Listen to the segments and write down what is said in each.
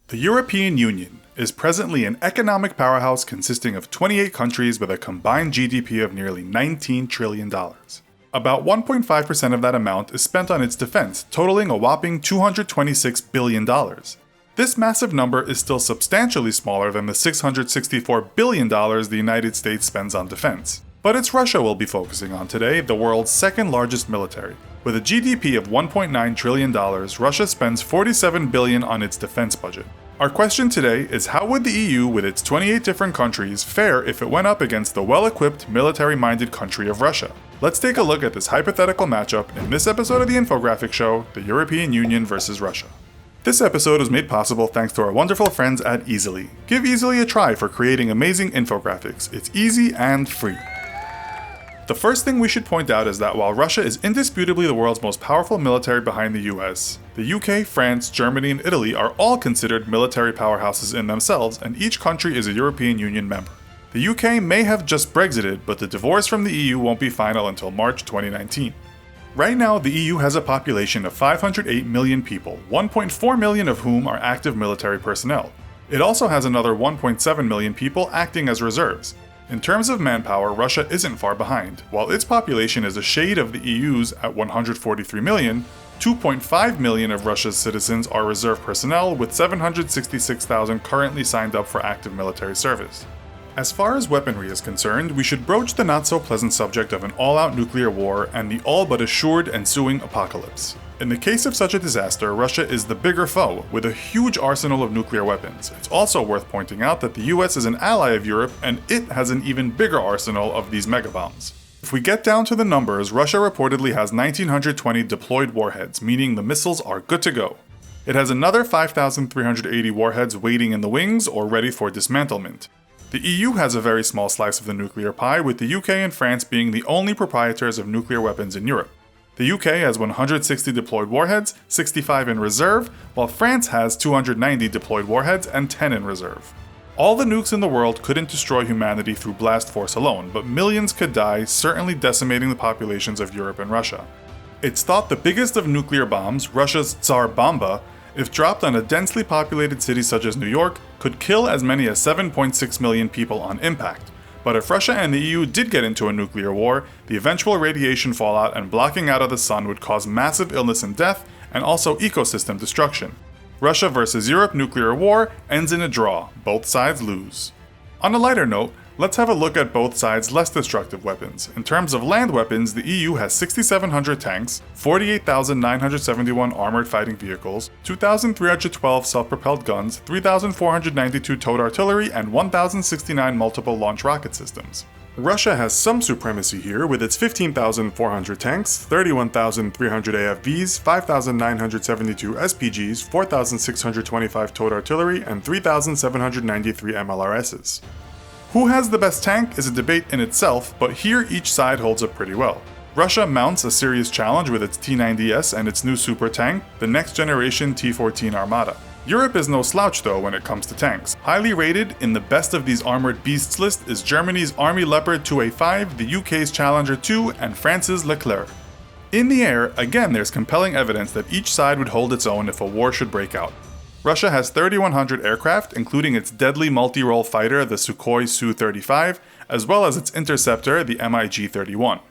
The European Union is presently an economic powerhouse consisting of 28 countries with a combined GDP of nearly $19 trillion. About 1.5% of that amount is spent on its defense, totaling a whopping $226 billion. This massive number is still substantially smaller than the $664 billion the United States spends on defense. But it's Russia we'll be focusing on today, the world's second largest military. With a GDP of $1.9 trillion, Russia spends $47 billion on its defense budget. Our question today is, how would the EU, with its 28 different countries, fare if it went up against the well-equipped, military-minded country of Russia? Let's take a look at this hypothetical matchup in this episode of the Infographics Show, the European Union versus Russia. This episode was made possible thanks to our wonderful friends at Easily. Give Easily a try for creating amazing infographics. It's easy and free. The first thing we should point out is that while Russia is indisputably the world's most powerful military behind the US, the UK, France, Germany, and Italy are all considered military powerhouses in themselves, and each country is a European Union member. The UK may have just Brexited, but the divorce from the EU won't be final until March 2019. Right now, the EU has a population of 508 million people, 1.4 million of whom are active military personnel. It also has another 1.7 million people acting as reserves. In terms of manpower, Russia isn't far behind. While its population is a shade of the EU's at 143 million, 2.5 million of Russia's citizens are reserve personnel, with 766,000 currently signed up for active military service. As far as weaponry is concerned, we should broach the not-so-pleasant subject of an all-out nuclear war and the all-but-assured ensuing apocalypse. In the case of such a disaster, Russia is the bigger foe, with a huge arsenal of nuclear weapons. It's also worth pointing out that the US is an ally of Europe, and it has an even bigger arsenal of these megabombs. If we get down to the numbers, Russia reportedly has 1,920 deployed warheads, meaning the missiles are good to go. It has another 5,380 warheads waiting in the wings or ready for dismantlement. The EU has a very small slice of the nuclear pie, with the UK and France being the only proprietors of nuclear weapons in Europe. The UK has 160 deployed warheads, 65 in reserve, while France has 290 deployed warheads and 10 in reserve. All the nukes in the world couldn't destroy humanity through blast force alone, but millions could die, certainly decimating the populations of Europe and Russia. It's thought the biggest of nuclear bombs, Russia's Tsar Bomba, if dropped on a densely populated city such as New York, could kill as many as 7.6 million people on impact. But if Russia and the EU did get into a nuclear war, the eventual radiation fallout and blocking out of the sun would cause massive illness and death, and also ecosystem destruction. Russia versus Europe nuclear war ends in a draw. Both sides lose. On a lighter note, let's have a look at both sides' less destructive weapons. In terms of land weapons, the EU has 6,700 tanks, 48,971 armored fighting vehicles, 2,312 self-propelled guns, 3,492 towed artillery, and 1,069 multiple launch rocket systems. Russia has some supremacy here with its 15,400 tanks, 31,300 AFVs, 5,972 SPGs, 4,625 towed artillery, and 3,793 MLRSs. Who has the best tank is a debate in itself, but here each side holds up pretty well. Russia mounts a serious challenge with its T-90S and its new super tank, the next generation T-14 Armata. Europe is no slouch though when it comes to tanks. Highly rated in the best of these armored beasts list is Germany's Army Leopard 2A5, the UK's Challenger 2, and France's Leclerc. In the air, again there's compelling evidence that each side would hold its own if a war should break out. Russia has 3,100 aircraft, including its deadly multi-role fighter, the Sukhoi Su-35, as well as its interceptor, the MiG-31.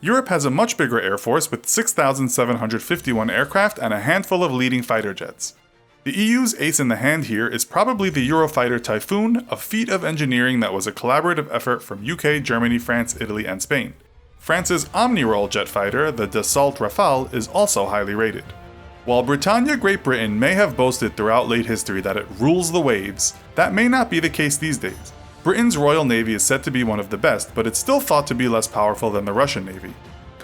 Europe has a much bigger air force with 6,751 aircraft and a handful of leading fighter jets. The EU's ace in the hand here is probably the Eurofighter Typhoon, a feat of engineering that was a collaborative effort from UK, Germany, France, Italy, and Spain. France's Omni-Role jet fighter, the Dassault Rafale, is also highly rated. While Britannia Great Britain may have boasted throughout late history that it rules the waves, that may not be the case these days. Britain's Royal Navy is said to be one of the best, but it's still thought to be less powerful than the Russian Navy.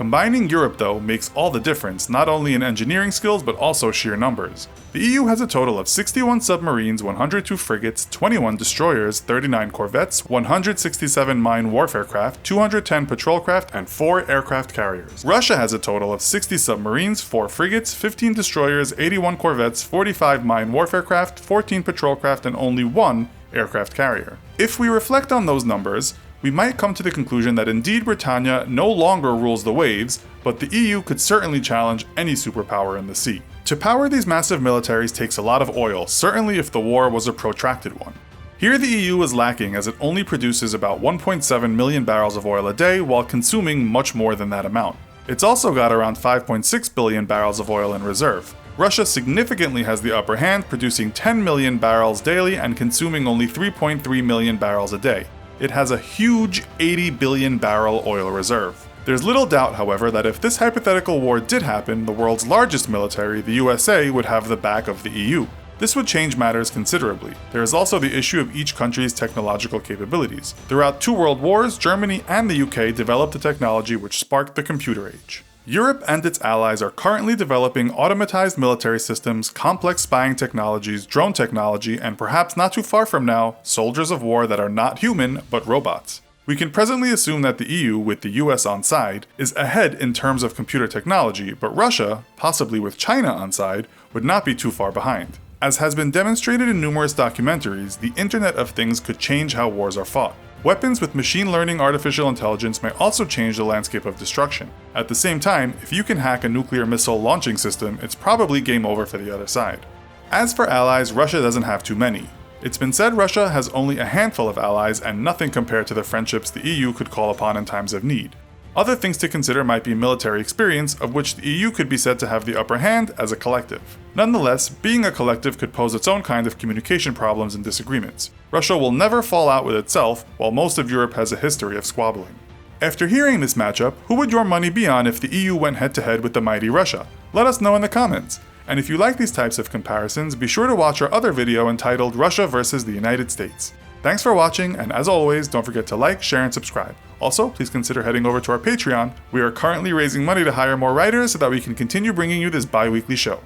Combining Europe, though, makes all the difference, not only in engineering skills but also sheer numbers. The EU has a total of 61 submarines, 102 frigates, 21 destroyers, 39 corvettes, 167 mine warfare craft, 210 patrol craft, and 4 aircraft carriers. Russia has a total of 60 submarines, 4 frigates, 15 destroyers, 81 corvettes, 45 mine warfare craft, 14 patrol craft, and only 1 aircraft carrier. If we reflect on those numbers, we might come to the conclusion that indeed Britannia no longer rules the waves, but the EU could certainly challenge any superpower in the sea. To power these massive militaries takes a lot of oil, certainly if the war was a protracted one. Here the EU was lacking as it only produces about 1.7 million barrels of oil a day while consuming much more than that amount. It's also got around 5.6 billion barrels of oil in reserve. Russia significantly has the upper hand, producing 10 million barrels daily and consuming only 3.3 million barrels a day. It has a huge 80 billion barrel oil reserve. There's little doubt, however, that if this hypothetical war did happen, the world's largest military, the USA, would have the back of the EU. This would change matters considerably. There is also the issue of each country's technological capabilities. Throughout 2 world wars, Germany and the UK developed a technology which sparked the computer age. Europe and its allies are currently developing automatized military systems, complex spying technologies, drone technology, and perhaps not too far from now, soldiers of war that are not human, but robots. We can presently assume that the EU, with the US on side, is ahead in terms of computer technology, but Russia, possibly with China on side, would not be too far behind. As has been demonstrated in numerous documentaries, the Internet of Things could change how wars are fought. Weapons with machine learning artificial intelligence may also change the landscape of destruction. At the same time, if you can hack a nuclear missile launching system, it's probably game over for the other side. As for allies, Russia doesn't have too many. It's been said Russia has only a handful of allies and nothing compared to the friendships the EU could call upon in times of need. Other things to consider might be military experience, of which the EU could be said to have the upper hand as a collective. Nonetheless, being a collective could pose its own kind of communication problems and disagreements. Russia will never fall out with itself, while most of Europe has a history of squabbling. After hearing this matchup, who would your money be on if the EU went head-to-head with the mighty Russia? Let us know in the comments. And if you like these types of comparisons, be sure to watch our other video entitled Russia versus the United States. Thanks for watching, and as always, don't forget to like, share, and subscribe. Also, please consider heading over to our Patreon. We are currently raising money to hire more writers so that we can continue bringing you this bi-weekly show.